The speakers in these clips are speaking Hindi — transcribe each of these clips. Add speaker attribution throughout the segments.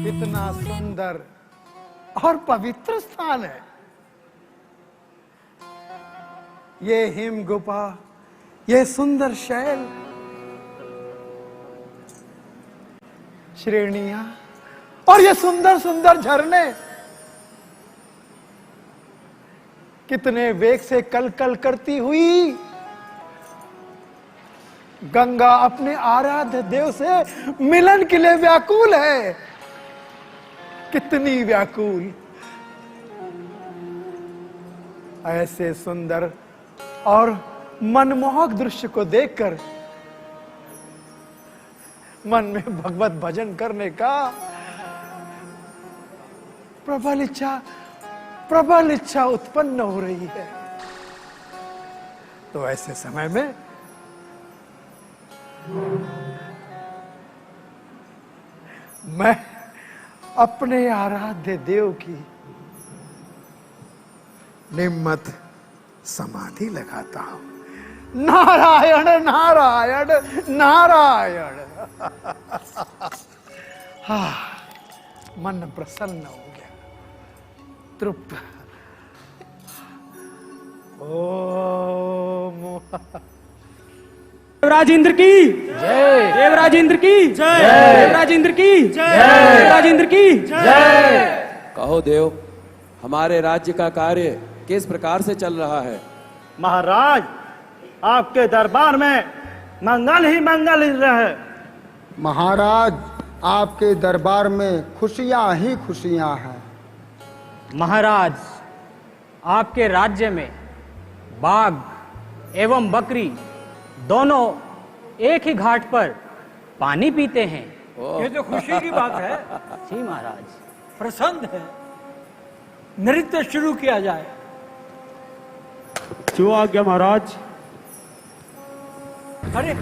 Speaker 1: कितना सुंदर और पवित्र स्थान है ये हिम गुफा, ये सुंदर शैल, श्रेणियां और ये सुंदर सुंदर झरने कितने वेग से कल कल करती हुई गंगा अपने आराध्य देव से मिलन के लिए व्याकुल है। कितनी व्याकुल। ऐसे सुंदर और मनमोहक दृश्य को देखकर मन में भगवत भजन करने का प्रबल इच्छा उत्पन्न हो रही है। तो ऐसे समय में मैं अपने आराध्य देव की निम्मत समाधि लगाता हूं। नारायण नारायण नारायण। मन प्रसन्न हो गया, तृप्त। ओम
Speaker 2: देवराज इंद्र की
Speaker 1: जय,
Speaker 2: देवराज इंद्र की
Speaker 1: जय,
Speaker 2: देवराज इंद्र की
Speaker 1: जय,
Speaker 2: देवराज इंद्र की
Speaker 1: जय।
Speaker 3: कहो देव, हमारे राज्य का कार्य किस प्रकार से चल रहा है?
Speaker 4: महाराज, आपके दरबार में मंगल ही रहे।
Speaker 5: महाराज, आपके दरबार में खुशियां ही खुशियां हैं।
Speaker 2: महाराज, आपके राज्य में बाघ एवं बकरी दोनों एक ही घाट पर पानी पीते हैं।
Speaker 6: ये तो खुशी की बात है।
Speaker 2: जी महाराज।
Speaker 6: प्रसन्न है। नृत्य शुरू किया जाए।
Speaker 4: जो आज्ञा महाराज।
Speaker 6: अरे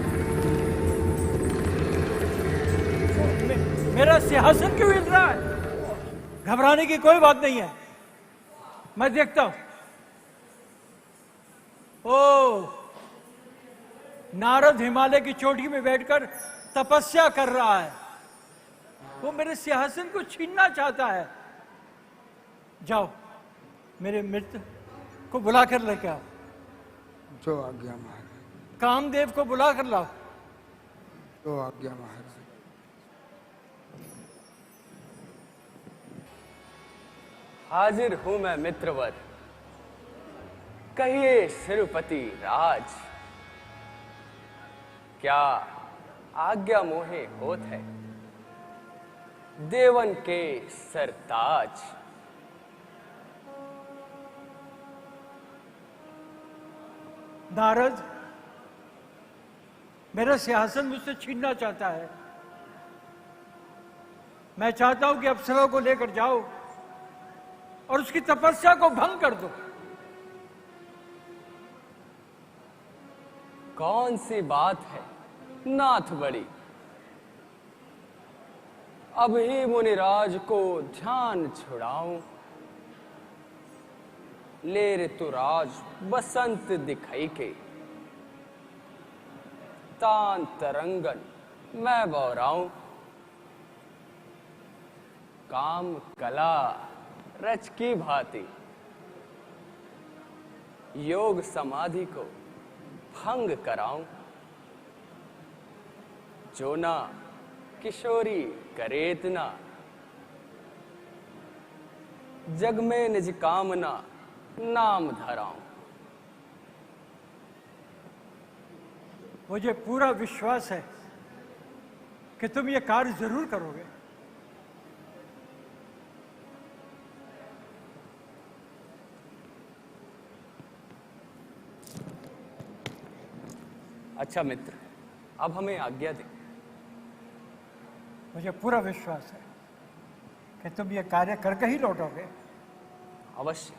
Speaker 6: मेरा सिंहासन क्यों हिल रहा है? घबराने की कोई बात नहीं है, मैं देखता हूं। ओ, नारद हिमालय की चोटी में बैठकर तपस्या कर रहा है। वो मेरे सिंहासन को छीनना चाहता है। जाओ, मेरे मित्र को बुला कर लेके आओ।
Speaker 5: जो आज्ञा महाराज।
Speaker 6: कामदेव को बुला कर लाओ।
Speaker 5: जो आज्ञा महाराज।
Speaker 7: हाजिर हूं मैं मित्रवर, कहिए सिरुपति राज, क्या आज्ञा मोहे होत है देवन के सरताज।
Speaker 6: नारद, मेरा सिंहासन मुझसे छीनना चाहता है। मैं चाहता हूं कि अप्सरा को लेकर जाओ और उसकी तपस्या को भंग कर दो।
Speaker 7: कौन सी बात है नाथ बड़ी, अभी मुनिराज को ध्यान छुड़ाऊं, ले ऋतुराज बसंत दिखाई के, तान तरंगन मैं बौराऊं, काम कला रच की भांति, योग समाधि को भंग कराऊं, जो ना किशोरी करेत ना, जग में निज कामना नाम धराऊं।
Speaker 6: मुझे पूरा विश्वास है कि तुम ये कार्य जरूर करोगे।
Speaker 7: अच्छा मित्र, अब हमें आज्ञा दे।
Speaker 6: मुझे पूरा विश्वास है कि तुम ये कार्य करके ही लौटोगे।
Speaker 7: अवश्य।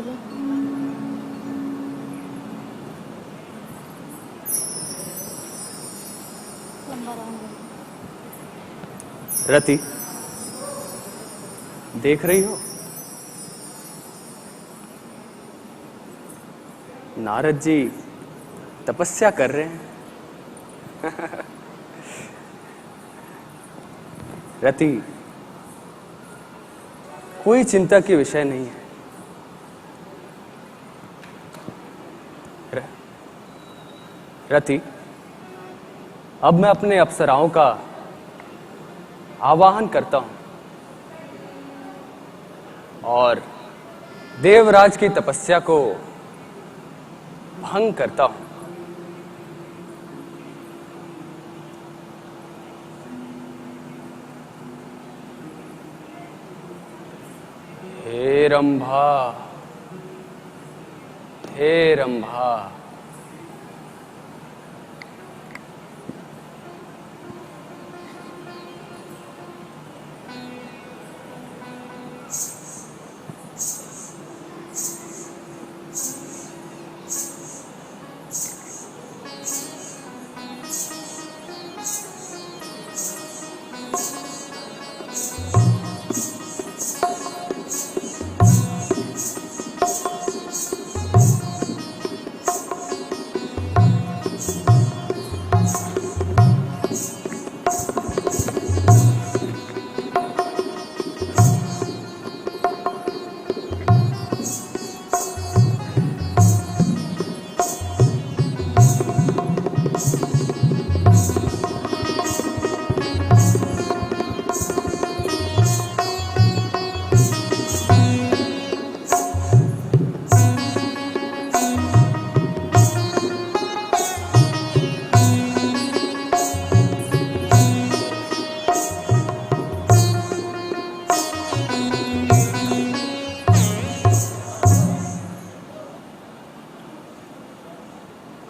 Speaker 8: राउंड ले। लंबा राउंड ले।
Speaker 7: रति, देख रही हो नारद जी तपस्या कर रहे हैं। रति, कोई चिंता की विषय नहीं है। रति, अब मैं अपने अप्सराओं का आवाहन करता हूं और देवराज की तपस्या को भंग करता हूं। हे रंभा, हे रंभा,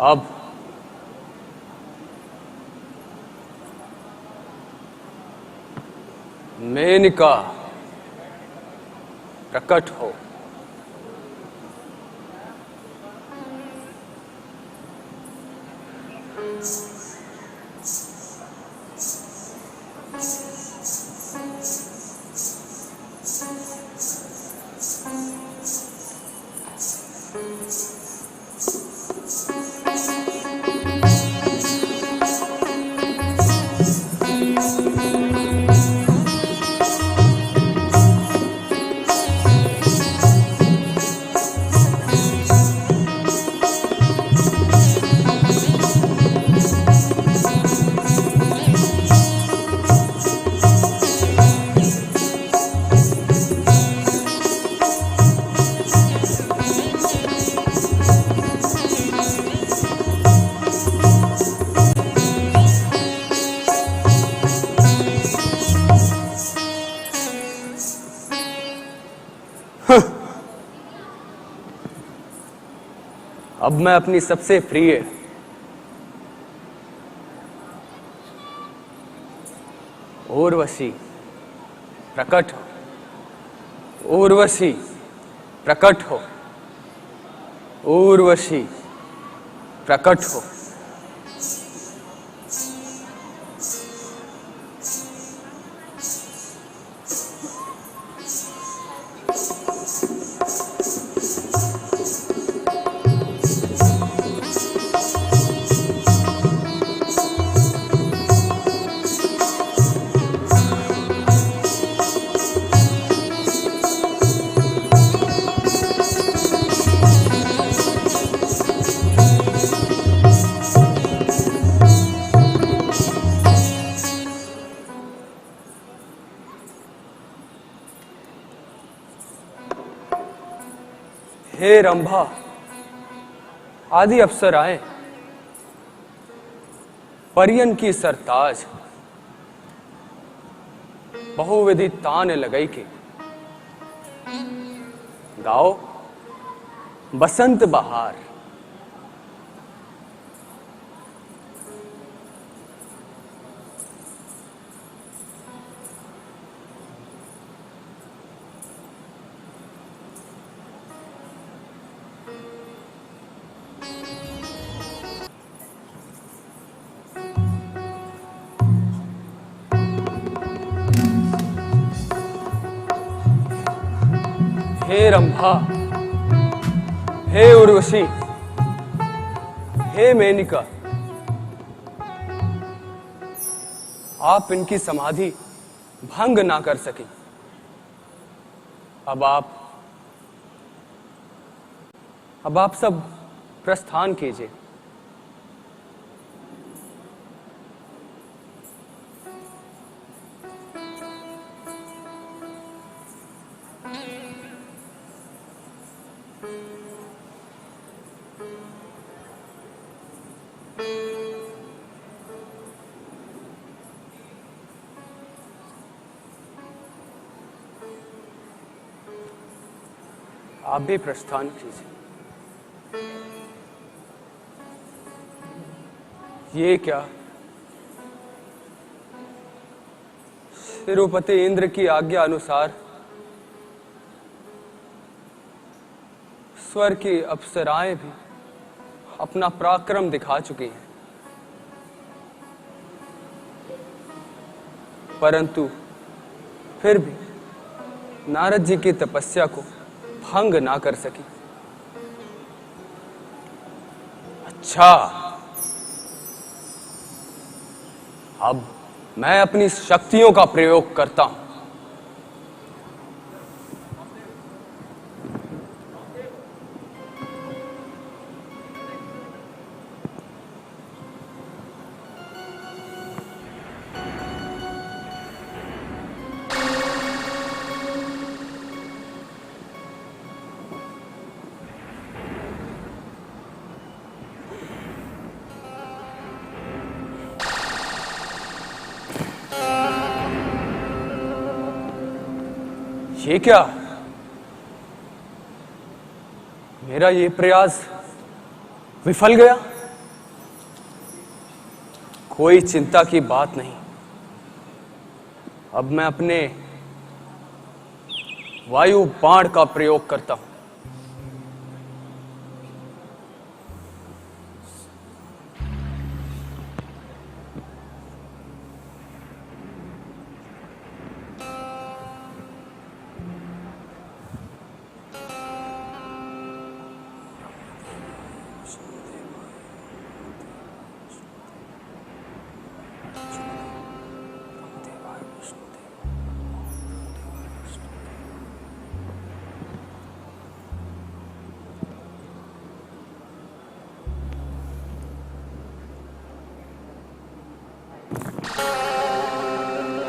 Speaker 7: अब मेनका प्रकट हो। अब मैं अपनी सबसे प्रिय उर्वशी प्रकट हो। उर्वशी प्रकट हो। उर्वशी प्रकट हो। हे रंभा आदि अप्सराएं, परियन की सरताज बहुविधि तान लगई के गाओ बसंत बहार। हे रंभा, हे उर्वशी, हे मेनिका, आप इनकी समाधि भंग ना कर सके। अब आप सब प्रस्थान कीजिए। आप भी प्रस्थान कीजिए। ये क्या? तिरुपति इंद्र की आज्ञा अनुसार स्वर की अप्सराएं भी अपना पराक्रम दिखा चुकी हैं, परंतु फिर भी नारद जी की तपस्या को भंग ना कर सकी। अच्छा, अब मैं अपनी शक्तियों का प्रयोग करता हूं। ये क्या? मेरा ये प्रयास विफल गया? कोई चिंता की बात नहीं। अब मैं अपने वायु बाण का प्रयोग करता हूं।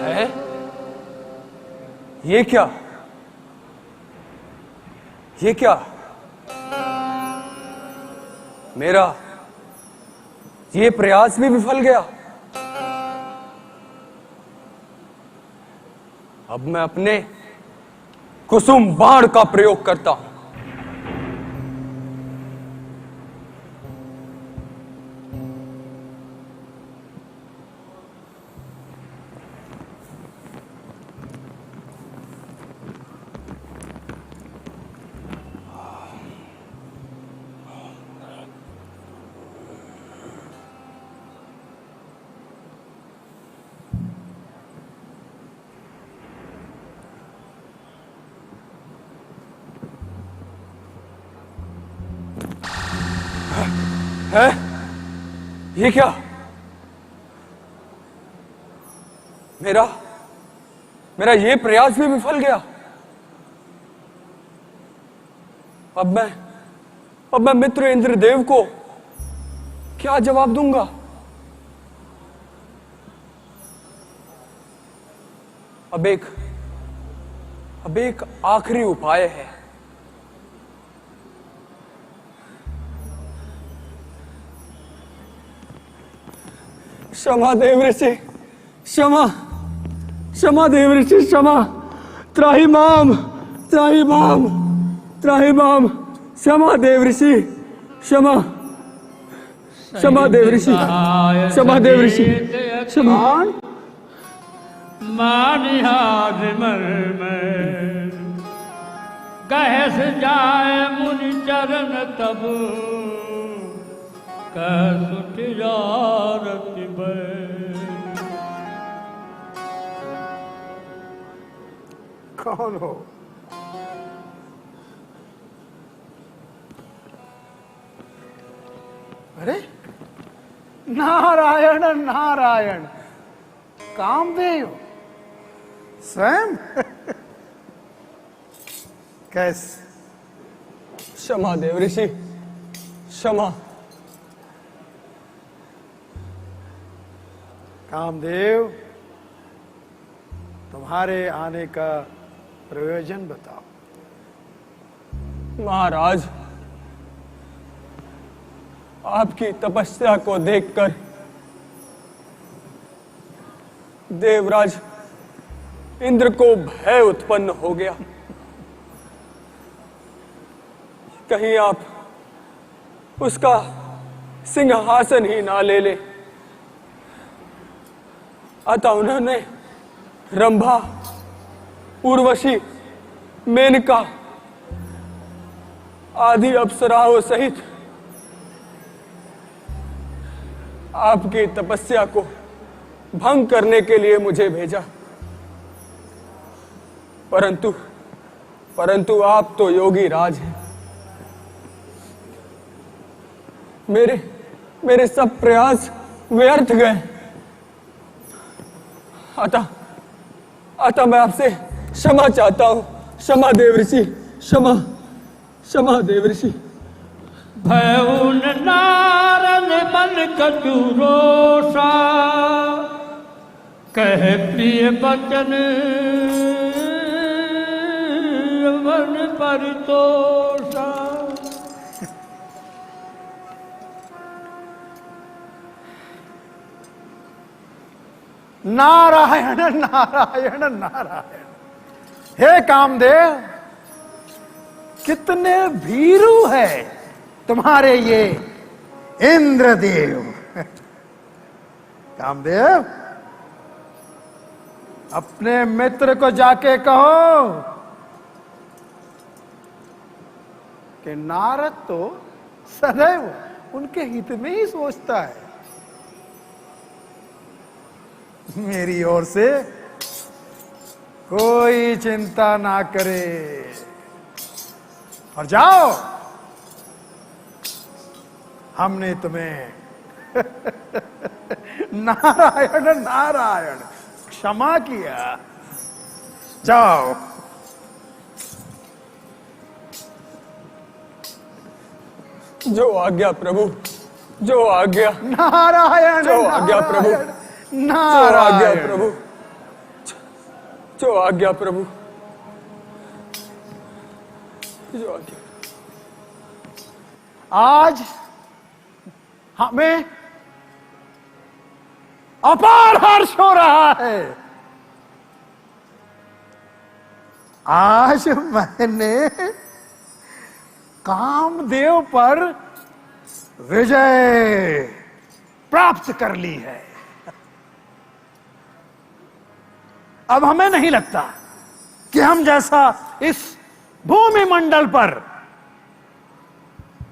Speaker 7: है? ये क्या? ये क्या? मेरा ये प्रयास भी विफल गया। अब मैं अपने कुसुम बाण का प्रयोग करता हूं। है? ये क्या? मेरा ये प्रयास भी विफल गया। अब मैं मित्र इंद्रदेव को क्या जवाब दूंगा? अब एक आखिरी उपाय है। क्षमा देव ऋषि, क्षमा, क्षमा देव ऋषि, क्षमा, त्राहि माम, त्राहि माम, त्राहि माम, क्षमा देव ऋषि, क्षमा, क्षमा देव ऋषि, क्षमा देव ऋषि, क्षमा।
Speaker 8: मानिहार मर्म कहस जाए मुनि चरण तब कसुट जारति
Speaker 5: कौन हो?
Speaker 1: अरे नारायण नारायण, कामदेव स्वयं कैसे?
Speaker 7: क्षमा देव ऋषि, क्षमा।
Speaker 1: कामदेव, तुम्हारे आने का प्रयोजन बताओ।
Speaker 7: महाराज, आपकी तपस्या को देखकर देवराज इंद्र को भय उत्पन्न हो गया। कहीं आप उसका सिंहासन ही ना ले ले। अतः उन्होंने रंभा, उर्वशी, मेनका आदि अप्सराओं सहित आपकी तपस्या को भंग करने के लिए मुझे भेजा। परंतु आप तो योगी राज हैं। मेरे सब प्रयास व्यर्थ गए। अतः मैं आपसे क्षमा चाहता हूं। क्षमा देव ऋषि, क्षमा, क्षमा देव ऋषि।
Speaker 8: भयउन नारन बन कटुरोषा, कह प्रिय बचन मन परितोषा।
Speaker 1: नारायण नारायण नारायण। हे कामदेव, कितने भीरू है तुम्हारे ये इंद्रदेव। कामदेव, अपने मित्र को जाके कहो कि नारद तो सदैव उनके हित में ही सोचता है। मेरी ओर से कोई चिंता ना करे और जाओ। हमने तुम्हें नारायण नारायण क्षमा किया। जाओ।
Speaker 7: जो आज्ञा प्रभु, जो आज्ञा।
Speaker 1: नारायण,
Speaker 7: जो आज्ञा प्रभु, जो आज्ञा प्रभु, जो आज्ञा प्रभु, जो आज्ञा।
Speaker 1: आज हमें अपार हर्ष हो रहा है। आज मैंने कामदेव पर विजय प्राप्त कर ली है। अब हमें नहीं लगता कि हम जैसा इस भूमि मंडल पर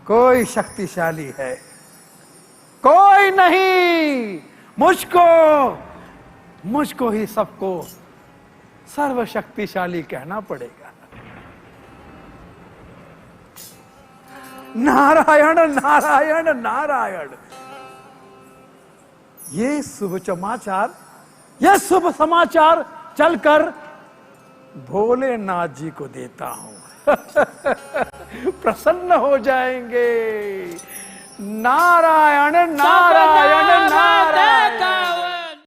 Speaker 1: कोई शक्तिशाली है। कोई नहीं। मुझको ही सबको सर्वशक्तिशाली कहना पड़ेगा। नारायण नारायण नारायण। ये शुभ समाचार चलकर भोलेनाथ जी को देता हूं। प्रसन्न हो जाएंगे। नारायण नारायण नारायण।